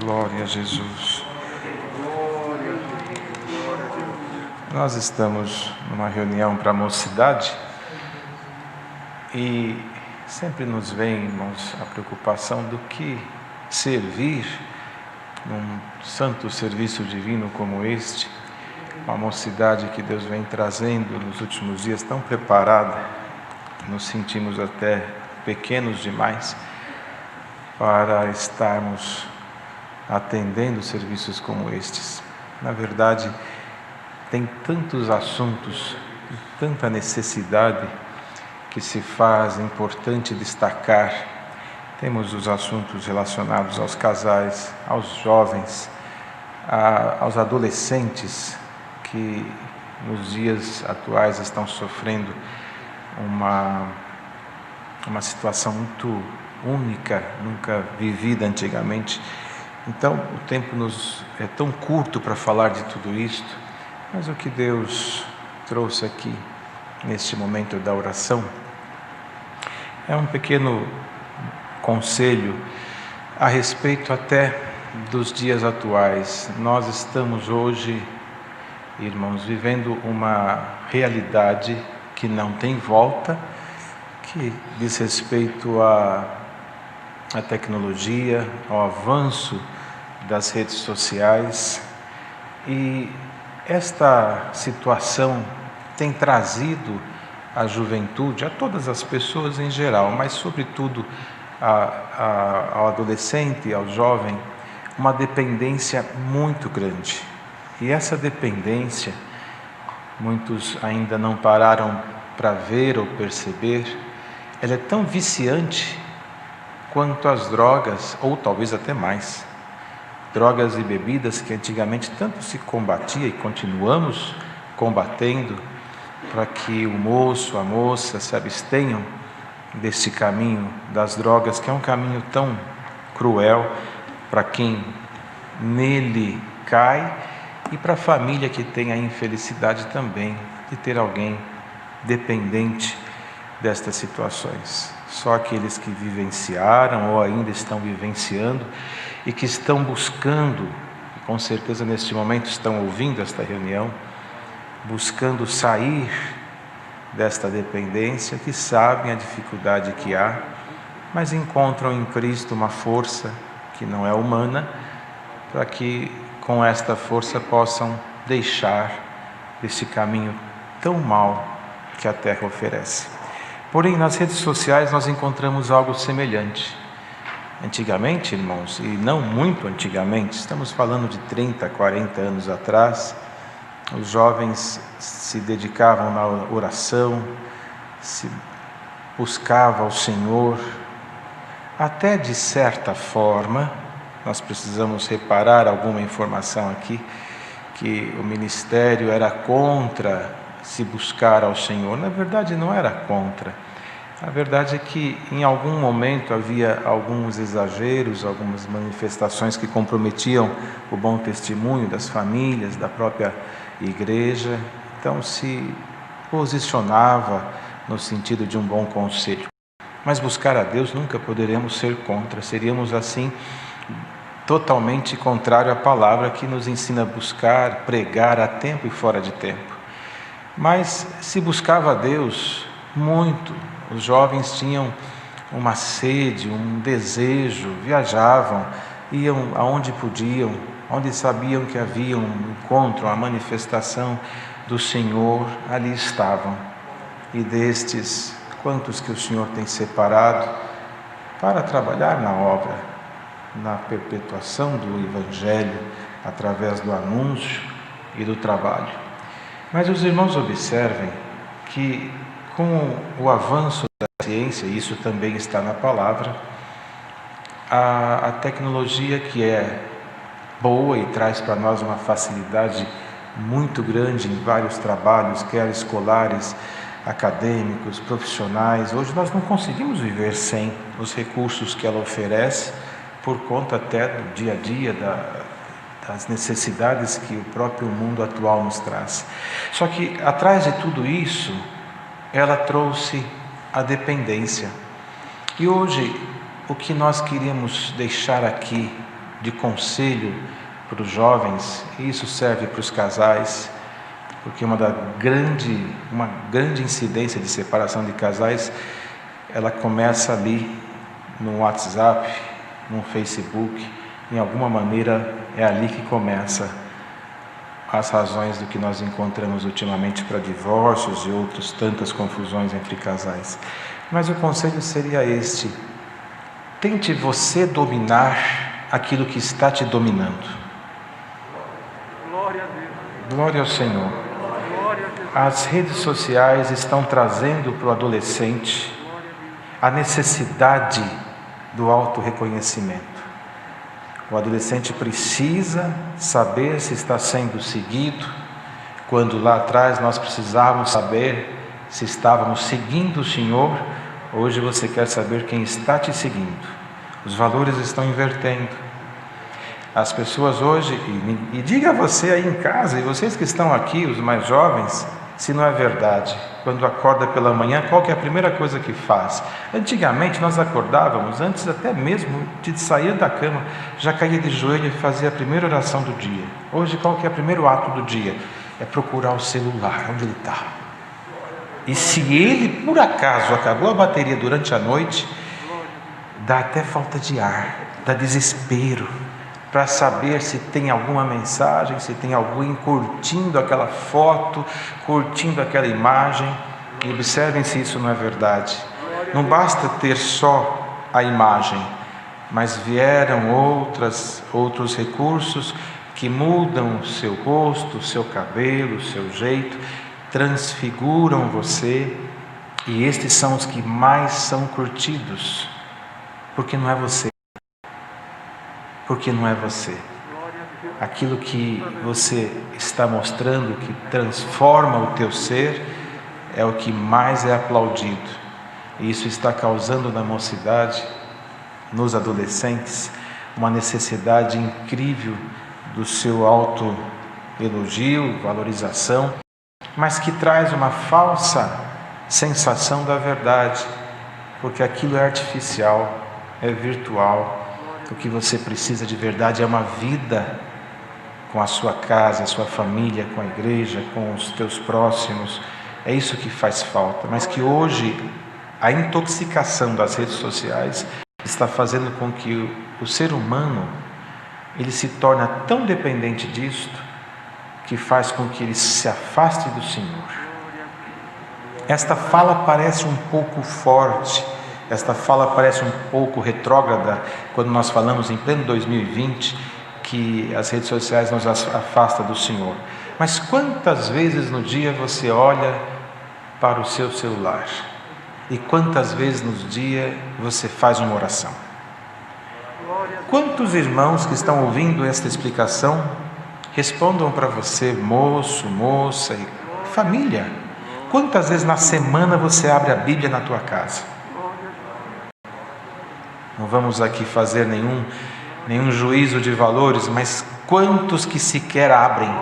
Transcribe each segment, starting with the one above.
Glória a Jesus. Nós estamos numa reunião para a mocidade e sempre nos vem, irmãos, a preocupação do que servir num santo serviço divino como este, uma mocidade que Deus vem trazendo nos últimos dias tão preparada, nos sentimos até pequenos demais para estarmos atendendo serviços como estes. Na verdade, tem tantos assuntos, tanta necessidade que se faz importante destacar. Temos os assuntos relacionados aos casais, aos jovens, aos adolescentes que nos dias atuais estão sofrendo uma situação muito única, nunca vivida antigamente. Então, o tempo nos é tão curto para falar de tudo isto, mas o que Deus trouxe aqui, neste momento da oração, é um pequeno conselho a respeito até dos dias atuais. Nós estamos hoje, irmãos, vivendo uma realidade que não tem volta, que diz respeito à tecnologia, ao avanço das redes sociais, e esta situação tem trazido à juventude, a todas as pessoas em geral, mas sobretudo ao adolescente, ao jovem, uma dependência muito grande. E essa dependência, muitos ainda não pararam para ver ou perceber, ela é tão viciante quanto as drogas, ou talvez até mais. Drogas e bebidas que antigamente tanto se combatia e continuamos combatendo para que o moço, a moça se abstenham desse caminho das drogas, que é um caminho tão cruel para quem nele cai e para a família que tem a infelicidade também de ter alguém dependente destas situações. Só aqueles que vivenciaram ou ainda estão vivenciando e que estão buscando, e com certeza neste momento estão ouvindo esta reunião, buscando sair desta dependência, que sabem a dificuldade que há, mas encontram em Cristo uma força que não é humana, para que com esta força possam deixar esse caminho tão mau que a terra oferece. Porém, nas redes sociais nós encontramos algo semelhante. Antigamente, irmãos, e não muito antigamente, estamos falando de 30, 40 anos atrás, os jovens se dedicavam na oração, se buscava ao Senhor. Até de certa forma, nós precisamos reparar alguma informação aqui, que o ministério era contra se buscar ao Senhor. Na verdade, não era contra. A verdade é que em algum momento havia alguns exageros, algumas manifestações que comprometiam o bom testemunho das famílias, da própria igreja. Então se posicionava no sentido de um bom conselho. Mas buscar a Deus nunca poderemos ser contra, seríamos assim totalmente contrário à palavra que nos ensina a buscar, pregar a tempo e fora de tempo. Mas se buscava a Deus muito, os jovens tinham uma sede, um desejo, viajavam, iam aonde podiam, onde sabiam que havia um encontro, uma manifestação do Senhor, ali estavam. E destes, quantos que o Senhor tem separado para trabalhar na obra, na perpetuação do Evangelho, através do anúncio e do trabalho. Mas os irmãos observem que com o avanço da ciência, e isso também está na palavra, a tecnologia que é boa e traz para nós uma facilidade muito grande em vários trabalhos, quer escolares, acadêmicos, profissionais. Hoje nós não conseguimos viver sem os recursos que ela oferece, por conta até do dia a dia, das necessidades que o próprio mundo atual nos traz. Só que atrás de tudo isso, ela trouxe a dependência. E hoje, o que nós queríamos deixar aqui de conselho para os jovens, e isso serve para os casais, porque uma grande incidência de separação de casais, ela começa ali no WhatsApp, no Facebook, em alguma maneira é ali que começa as razões do que nós encontramos ultimamente para divórcios e outras tantas confusões entre casais. Mas o conselho seria este: tente você dominar aquilo que está te dominando. Glória a Deus. Glória ao Senhor. Glória a Deus. As redes sociais estão trazendo para o adolescente a necessidade do autorreconhecimento. O adolescente precisa saber se está sendo seguido, quando lá atrás nós precisávamos saber se estávamos seguindo o Senhor. Hoje você quer saber quem está te seguindo. Os valores estão invertendo. As pessoas hoje, e diga você aí em casa, e vocês que estão aqui, os mais jovens, se não é verdade. Quando acorda pela manhã, qual que é a primeira coisa que faz? Antigamente nós acordávamos, antes até mesmo de sair da cama, já caía de joelho e fazia a primeira oração do dia. Hoje qual que é o primeiro ato do dia? É procurar o celular, onde ele está. E se ele, por acaso, acabou a bateria durante a noite, dá até falta de ar, dá desespero, para saber se tem alguma mensagem, se tem alguém curtindo aquela foto, curtindo aquela imagem. E observem se isso não é verdade. Não basta ter só a imagem, mas vieram outros recursos que mudam o seu rosto, o seu cabelo, o seu jeito, transfiguram você, e estes são os que mais são curtidos, porque não é você. Porque não é você. Aquilo que você está mostrando, que transforma o teu ser, é o que mais é aplaudido. E isso está causando na mocidade, nos adolescentes, uma necessidade incrível do seu autoelogio, valorização, mas que traz uma falsa sensação da verdade, porque aquilo é artificial, é virtual. O que você precisa de verdade é uma vida com a sua casa, a sua família, com a igreja, com os teus próximos. É isso que faz falta, mas que hoje a intoxicação das redes sociais está fazendo com que o ser humano ele se torne tão dependente disto, que faz com que ele se afaste do Senhor. Esta fala parece um pouco forte, esta fala parece um pouco retrógrada, quando nós falamos em pleno 2020, que as redes sociais nos afastam do Senhor. Mas quantas vezes no dia você olha para o seu celular? E quantas vezes no dia você faz uma oração? Quantos irmãos que estão ouvindo esta explicação respondam para você, moço, moça e família, quantas vezes na semana você abre a Bíblia na tua casa? Não vamos aqui fazer nenhum juízo de valores, mas quantos que sequer abrem?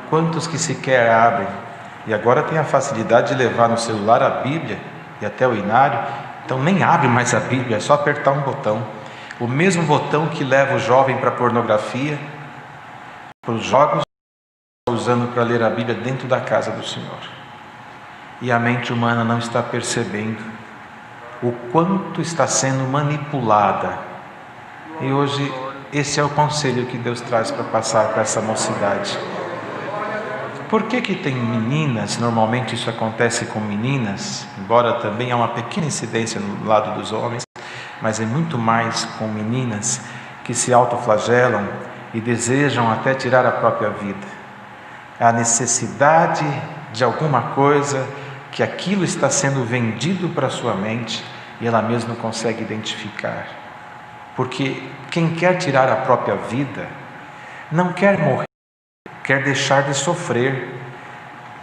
Quantos que sequer abrem? E agora tem a facilidade de levar no celular a Bíblia e até o inário, então nem abre mais a Bíblia, é só apertar um botão. O mesmo botão que leva o jovem para a pornografia, para os jogos, usando para ler a Bíblia dentro da casa do Senhor. E a mente humana não está percebendo o quanto está sendo manipulada. E hoje esse é o conselho que Deus traz para passar para essa mocidade. Por que tem meninas, normalmente isso acontece com meninas, embora também há uma pequena incidência no lado dos homens, mas é muito mais com meninas que se autoflagelam e desejam até tirar a própria vida. A necessidade de alguma coisa, que aquilo está sendo vendido para a sua mente e ela mesma não consegue identificar. Porque quem quer tirar a própria vida não quer morrer, quer deixar de sofrer,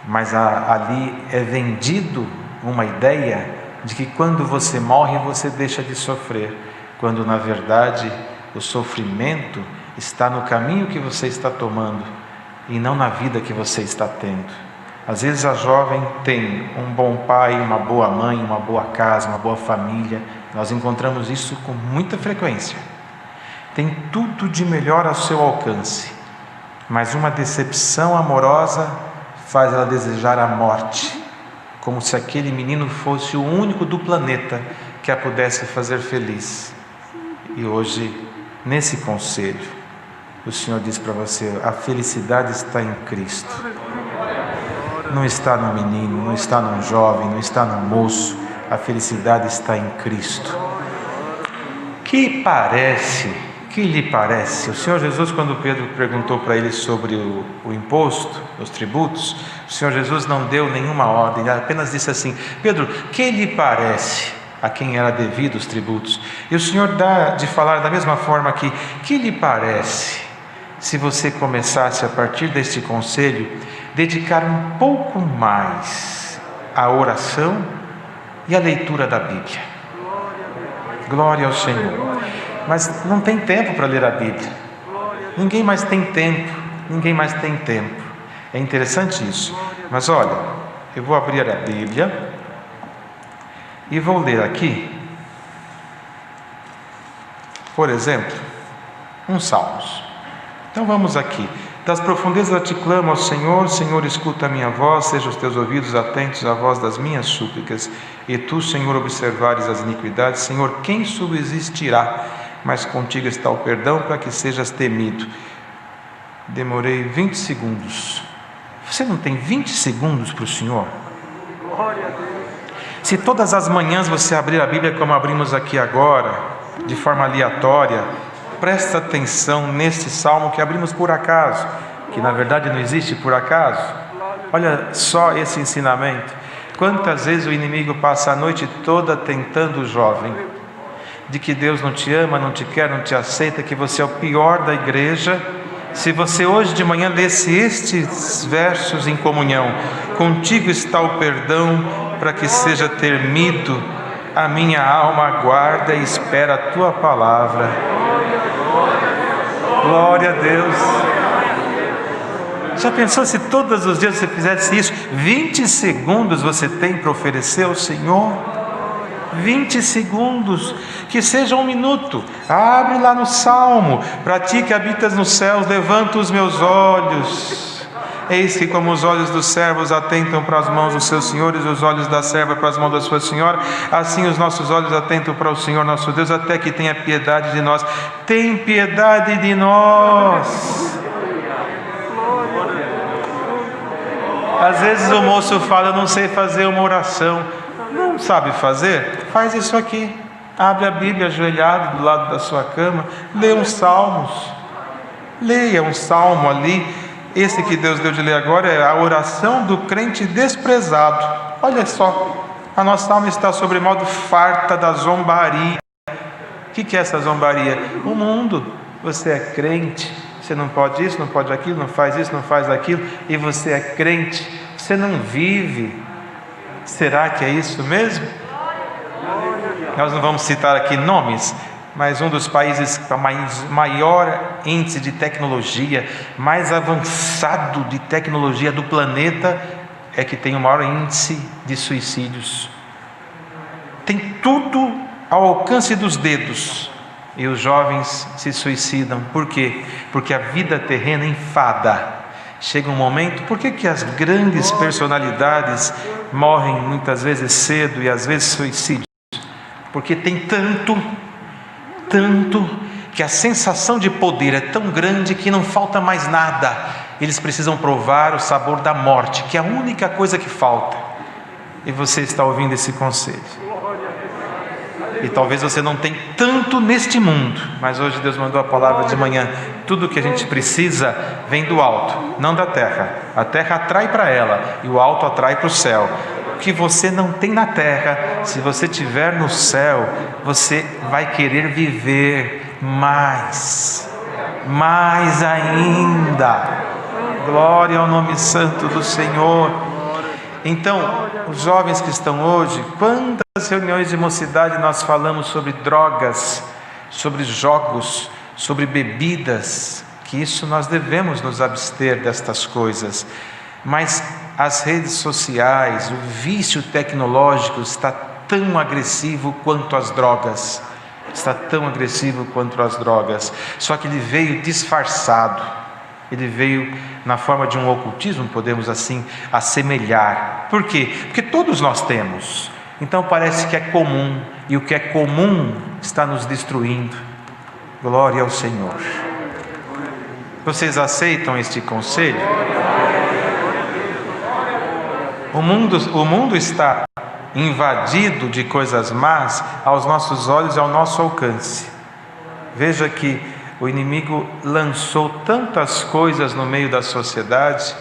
mas ali é vendido uma ideia de que quando você morre você deixa de sofrer, quando na verdade o sofrimento está no caminho que você está tomando e não na vida que você está tendo. Às vezes a jovem tem um bom pai, uma boa mãe, uma boa casa, uma boa família. Nós encontramos isso com muita frequência. tem tudo de melhor ao seu alcance, mas uma decepção amorosa faz ela desejar a morte, como se aquele menino fosse o único do planeta que a pudesse fazer feliz. E hoje, nesse conselho, o Senhor diz para você: a felicidade está em Cristo, não está no menino, não está no jovem, não está no moço, a felicidade está em Cristo. Que lhe parece? O Senhor Jesus, quando Pedro perguntou para ele sobre o imposto, os tributos, o Senhor Jesus não deu nenhuma ordem, apenas disse assim: Pedro, que lhe parece a quem era devido os tributos? E o Senhor dá de falar da mesma forma aqui: que lhe parece se você começasse a partir deste conselho, dedicar um pouco mais à oração e à leitura da Bíblia? Glória ao Senhor. Mas não tem tempo para ler a Bíblia. Ninguém mais tem tempo. É interessante isso. Mas olha, eu vou abrir a Bíblia e vou ler aqui, por exemplo, uns salmos. Então vamos aqui. Das profundezas eu te clamo ao Senhor, Senhor, escuta a minha voz, sejam os teus ouvidos atentos à voz das minhas súplicas. E tu, Senhor, observares as iniquidades, Senhor, quem subsistirá? Mas contigo está o perdão para que sejas temido. Demorei 20 segundos. Você não tem 20 segundos para o Senhor? Glória a Deus. Se todas as manhãs você abrir a Bíblia como abrimos aqui agora, de forma aleatória, presta atenção neste salmo que abrimos por acaso, que na verdade não existe por acaso. Olha só esse ensinamento. Quantas vezes o inimigo passa a noite toda tentando o jovem, de que Deus não te ama, não te quer, não te aceita, que você é o pior da igreja. Se você hoje de manhã lesse estes versos em comunhão: contigo está o perdão para que seja temido, a minha alma aguarda e espera a tua palavra. Glória a Deus. Já pensou se todos os dias você fizesse isso? 20 segundos você tem para oferecer ao Senhor? 20 segundos, que seja um minuto. Abre lá no Salmo: para ti que habitas nos céus, levanto os meus olhos. Eis que como os olhos dos servos atentam para as mãos dos seus senhores, e os olhos da serva para as mãos da sua senhora, assim os nossos olhos atentam para o Senhor nosso Deus, até que tenha piedade de nós. Tem piedade de nós. Às vezes o moço fala: eu não sei fazer uma oração. Não sabe fazer? Faz isso aqui. Abre a Bíblia ajoelhado do lado da sua cama, lê uns salmos. Leia um salmo ali. Esse que Deus deu de ler agora é a oração do crente desprezado. Olha só, a nossa alma está sobre modo farta da zombaria. O que é essa zombaria? O mundo. Você é crente, você não pode isso, não pode aquilo, não faz isso, não faz aquilo, e você é crente, você não vive. Será que é isso mesmo? Nós não vamos citar aqui nomes, mas um dos países com maior índice de tecnologia, mais avançado de tecnologia do planeta, é que tem o maior índice de suicídios. Tem tudo ao alcance dos dedos, e os jovens se suicidam. Por quê? Porque a vida terrena enfada. Chega um momento, por que as grandes personalidades morrem muitas vezes cedo e às vezes suicídios? Porque tem tanto, que a sensação de poder é tão grande que não falta mais nada. Eles precisam provar o sabor da morte, que é a única coisa que falta. E você está ouvindo esse conselho. E talvez você não tenha tanto neste mundo, mas hoje Deus mandou a palavra de manhã. Tudo que a gente precisa vem do alto, não da terra. A terra atrai para ela e o alto atrai para o céu. O que você não tem na terra, se você tiver no céu, você vai querer viver mais ainda. Glória ao nome santo do Senhor. Então, os jovens que estão hoje, quantas reuniões de mocidade nós falamos sobre drogas, sobre jogos, sobre bebidas, que isso nós devemos nos abster destas coisas. Mas as redes sociais, o vício tecnológico está tão agressivo quanto as drogas. está tão agressivo quanto as drogas, só que ele veio disfarçado, ele veio na forma de um ocultismo, podemos assim assemelhar. Por quê? Porque todos nós temos, então parece que é comum, e o que é comum está nos destruindo. Glória ao Senhor. Vocês aceitam este conselho? O mundo está invadido de coisas más aos nossos olhos e ao nosso alcance. Veja que o inimigo lançou tantas coisas no meio da sociedade,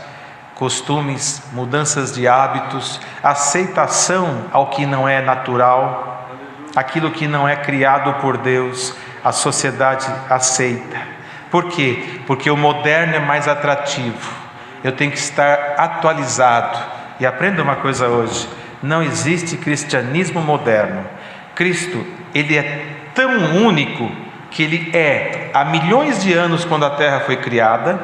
costumes, mudanças de hábitos, aceitação ao que não é natural, aquilo que não é criado por Deus, a sociedade aceita. Por quê? Porque o moderno é mais atrativo. Eu tenho que estar atualizado. E aprenda uma coisa hoje: não existe cristianismo moderno. Cristo, ele é tão único que ele é há milhões de anos quando a terra foi criada,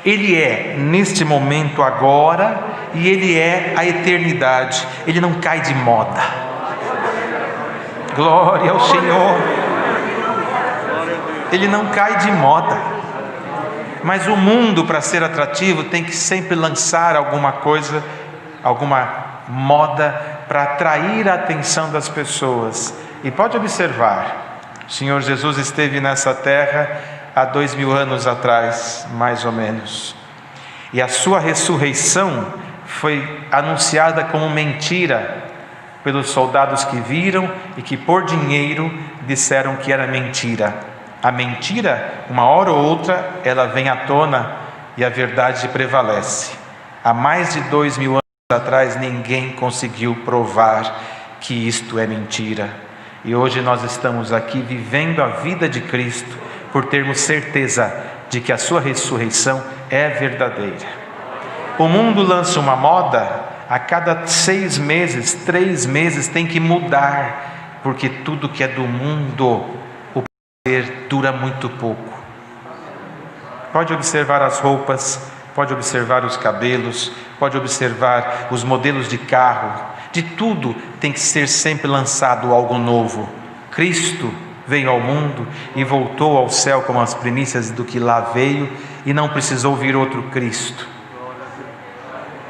ele é neste momento agora e ele é a eternidade. Ele não cai de moda. Glória ao Senhor. Ele não cai de moda. Mas o mundo, para ser atrativo, tem que sempre lançar alguma coisa, alguma moda para atrair a atenção das pessoas. E pode observar, o Senhor Jesus esteve nessa terra há 2000 anos atrás, mais ou menos, e a sua ressurreição foi anunciada como mentira pelos soldados que viram e que por dinheiro disseram que era mentira. A mentira, uma hora ou outra, ela vem à tona e a verdade prevalece. Há mais de 2000 anos atrás ninguém conseguiu provar que isto é mentira, e hoje nós estamos aqui vivendo a vida de Cristo por termos certeza de que a sua ressurreição é verdadeira. O mundo lança uma moda, a cada 6 meses, 3 meses tem que mudar, porque tudo que é do mundo, o prazer dura muito pouco. Pode observar as roupas, pode observar os cabelos, pode observar os modelos de carro, de tudo tem que ser sempre lançado algo novo. Cristo veio ao mundo e voltou ao céu como as primícias do que lá veio, e não precisou vir outro Cristo,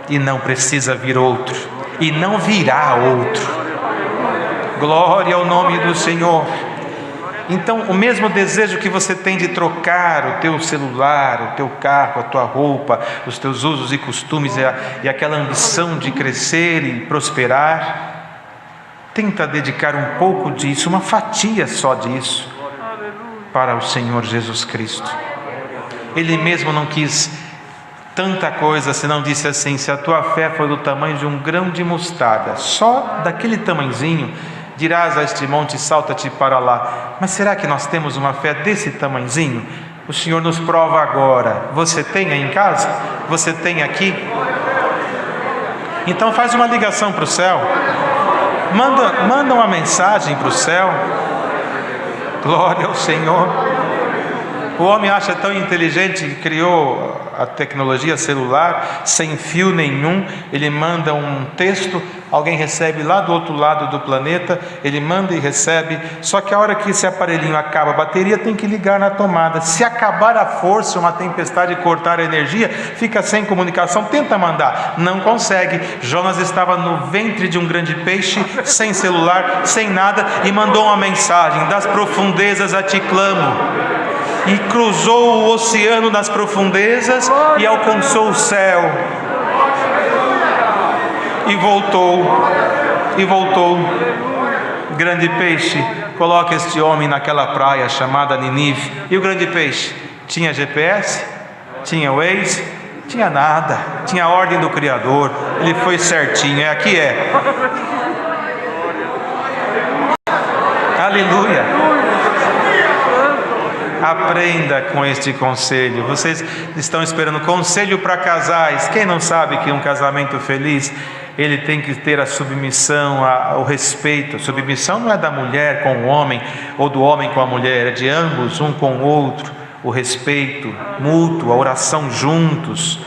e não precisa vir outro, e não virá outro. Glória ao nome do Senhor. Então, o mesmo desejo que você tem de trocar o teu celular, o teu carro, a tua roupa, os teus usos e costumes e aquela ambição de crescer e prosperar, tenta dedicar um pouco disso, uma fatia só disso, para o Senhor Jesus Cristo. Ele mesmo não quis tanta coisa, senão disse assim: se a tua fé for do tamanho de um grão de mostarda, só daquele tamanzinho, dirás a este monte, salta-te para lá. Mas será que nós temos uma fé desse tamanzinho? O Senhor nos prova agora. Você tem aí em casa? Você tem aqui? Então faz uma ligação para o céu. Manda uma mensagem para o céu. Glória ao Senhor. O homem acha tão inteligente que criou a tecnologia celular sem fio nenhum. Ele manda um texto, alguém recebe lá do outro lado do planeta, ele manda e recebe. Só que a hora que esse aparelhinho acaba a bateria, tem que ligar na tomada. Se acabar a força, uma tempestade cortar a energia, fica sem comunicação. Tenta mandar, não consegue. Jonas estava no ventre de um grande peixe, sem celular, sem nada, e mandou uma mensagem: das profundezas a ti clamo. E cruzou o oceano nas profundezas e alcançou o céu. E voltou. Grande peixe, coloca este homem naquela praia chamada Ninive. E o grande peixe tinha GPS? Tinha Waze? Tinha nada. Tinha a ordem do Criador. Ele foi certinho. Aqui é. Aleluia. Aprenda com este conselho. Vocês estão esperando conselho para casais. Quem não sabe que um casamento feliz, ele tem que ter a submissão, o respeito. A submissão não é da mulher com o homem, ou do homem com a mulher, é de ambos, um com o outro. O respeito mútuo, a oração juntos,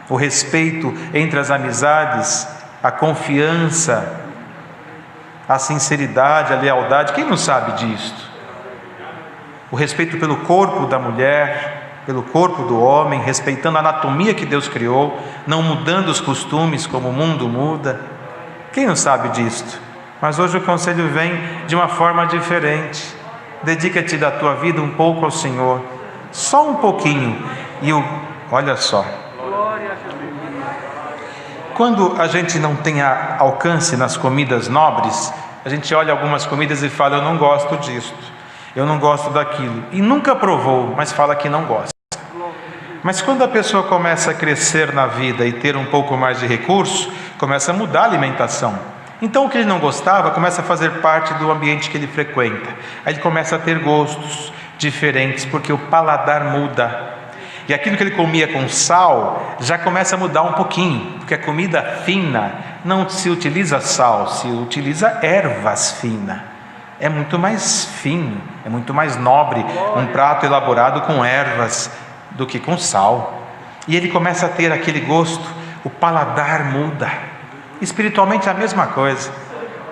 o respeito entre as amizades, a confiança, a sinceridade, a lealdade. Quem não sabe disto? O respeito pelo corpo da mulher, pelo corpo do homem, respeitando a anatomia que Deus criou, não mudando os costumes como o mundo muda. Quem não sabe disto? Mas hoje o conselho vem de uma forma diferente. Dedica-te da tua vida um pouco ao Senhor, só um pouquinho. Olha só, quando a gente não tem alcance nas comidas nobres, a gente olha algumas comidas e fala: eu não gosto disto, eu não gosto daquilo, e nunca provou, mas fala que não gosta. Mas quando a pessoa começa a crescer na vida e ter um pouco mais de recurso, começa a mudar a alimentação. Então o que ele não gostava começa a fazer parte do ambiente que ele frequenta. Aí ele começa a ter gostos diferentes, porque o paladar muda. E aquilo que ele comia com sal já começa a mudar um pouquinho, porque a comida fina não se utiliza sal, se utiliza ervas finas. É muito mais fino, é muito mais nobre um prato elaborado com ervas do que com sal. E ele começa a ter aquele gosto, o paladar muda. Espiritualmente é a mesma coisa.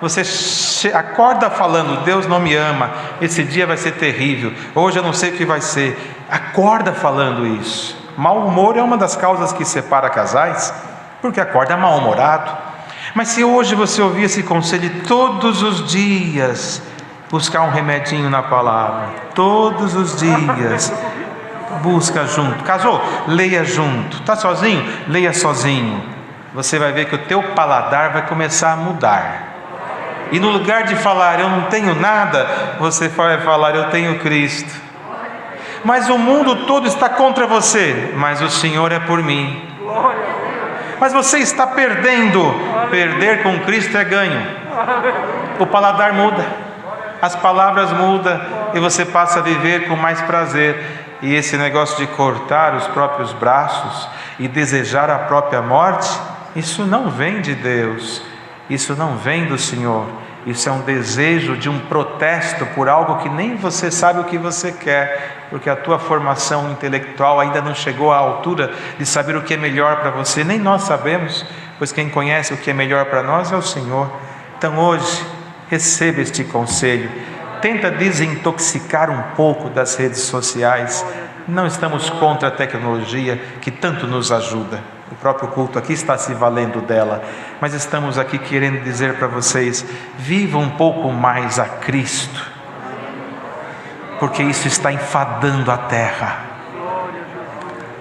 Você acorda falando: Deus não me ama, esse dia vai ser terrível, hoje eu não sei o que vai ser. Acorda falando isso. Mau humor é uma das causas que separa casais, porque acorda mal-humorado. Mas se hoje você ouvir esse conselho todos os dias, buscar um remedinho na palavra, todos os dias, busca junto. Casou? Leia junto. Está sozinho? Leia sozinho. Você vai ver que o teu paladar vai começar a mudar. E no lugar de falar: eu não tenho nada, você vai falar: eu tenho Cristo. Mas o mundo todo está contra você, mas o Senhor é por mim. Mas você está perdendo. Perder com Cristo é ganho. O paladar muda, as palavras mudam, e você passa a viver com mais prazer. E esse negócio de cortar os próprios braços e desejar a própria morte, isso não vem de Deus, isso não vem do Senhor. Isso é um desejo de um protesto por algo que nem você sabe o que você quer, porque a tua formação intelectual ainda não chegou à altura de saber o que é melhor para você. Nem nós sabemos, pois quem conhece o que é melhor para nós é o Senhor. Então hoje, receba este conselho. Tenta desintoxicar um pouco das redes sociais. Não estamos contra a tecnologia, que tanto nos ajuda. O próprio culto aqui está se valendo dela. Mas estamos aqui querendo dizer para vocês: vivam um pouco mais a Cristo, porque isso está enfadando a terra.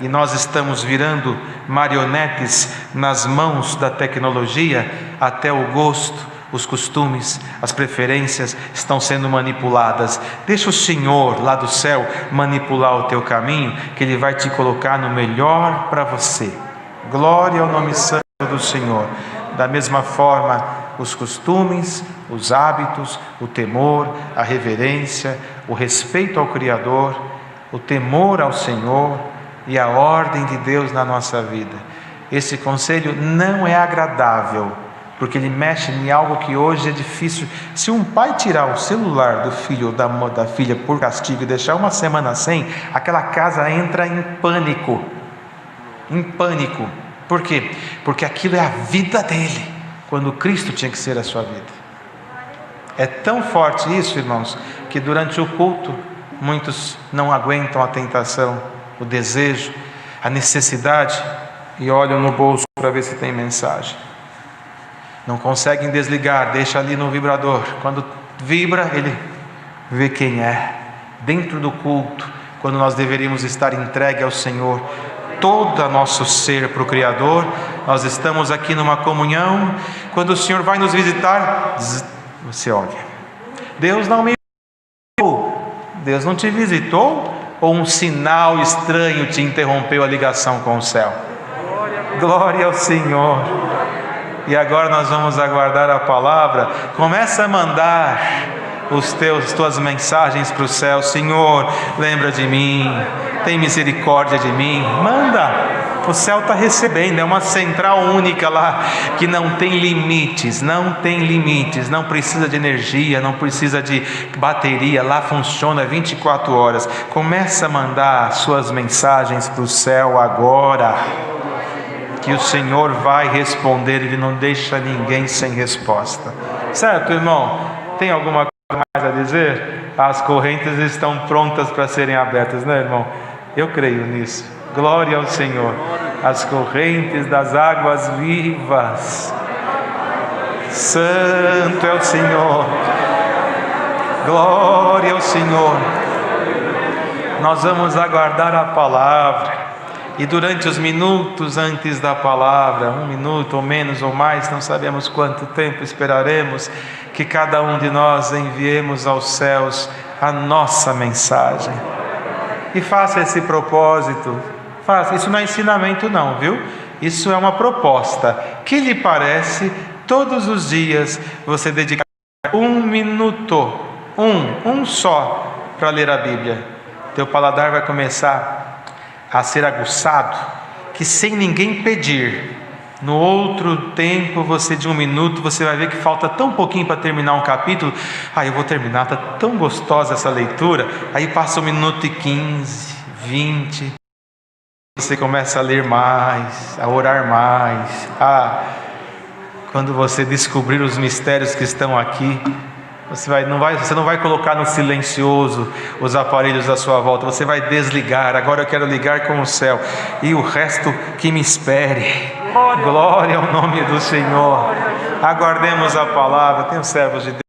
E nós estamos virando marionetes nas mãos da tecnologia. Até o gosto, os costumes, as preferências estão sendo manipuladas. Deixa o Senhor lá do céu manipular o teu caminho, que Ele vai te colocar no melhor para você. Glória ao nome santo do Senhor. Da mesma forma, os costumes, os hábitos, o temor, a reverência, o respeito ao Criador, o temor ao Senhor e a ordem de Deus na nossa vida. Esse conselho não é agradável, porque ele mexe em algo que hoje é difícil. Se um pai tirar o celular do filho ou da filha por castigo e deixar uma semana sem, aquela casa entra em pânico. Em pânico. Por quê? Porque aquilo é a vida dele, quando Cristo tinha que ser a sua vida. É tão forte isso, irmãos, que durante o culto muitos não aguentam a tentação, o desejo, a necessidade, e olham no bolso para ver se tem mensagem. Não conseguem desligar, deixa ali no vibrador. Quando vibra, ele vê quem é. Dentro do culto, quando nós deveríamos estar entregue ao Senhor, todo o nosso ser para o Criador, nós estamos aqui numa comunhão. Quando o Senhor vai nos visitar, você olha: Deus não me visitou. Deus não te visitou? Ou um sinal estranho te interrompeu a ligação com o céu? Glória ao Senhor. E agora nós vamos aguardar a palavra. Começa a mandar tuas mensagens para o céu. Senhor, lembra de mim, tem misericórdia de mim. Manda. O céu está recebendo. É uma central única lá, que não tem limites. Não tem limites. Não precisa de energia, não precisa de bateria. Lá funciona 24 horas. Começa a mandar suas mensagens para o céu agora, que o Senhor vai responder. Ele não deixa ninguém sem resposta. Certo, irmão? Tem alguma coisa mais a dizer? As correntes estão prontas para serem abertas, né, irmão? Eu creio nisso. Glória ao Senhor. As correntes das águas vivas. Santo é o Senhor. Glória ao Senhor. Nós vamos aguardar a palavra. E durante os minutos antes da palavra, 1 minuto ou menos ou mais, não sabemos quanto tempo esperaremos, que cada um de nós enviemos aos céus a nossa mensagem. E faça esse propósito. Faça. Isso não é ensinamento não, viu? Isso é uma proposta. Que lhe parece, todos os dias você dedicar 1 minuto, um só, para ler a Bíblia. Teu paladar vai começar a ser aguçado, que sem ninguém pedir, no outro tempo, você de 1 minuto, você vai ver que falta tão pouquinho para terminar um capítulo. Eu vou terminar, está tão gostosa essa leitura. Aí passa 1 minuto e 15, 20, você começa a ler mais, a orar mais. Quando você descobrir os mistérios que estão aqui, você não vai colocar no silencioso os aparelhos à sua volta, você vai desligar. Agora eu quero ligar com o céu, e o resto que me espere. Glória ao nome do Senhor. Aguardemos a palavra. Tem os servos de Deus.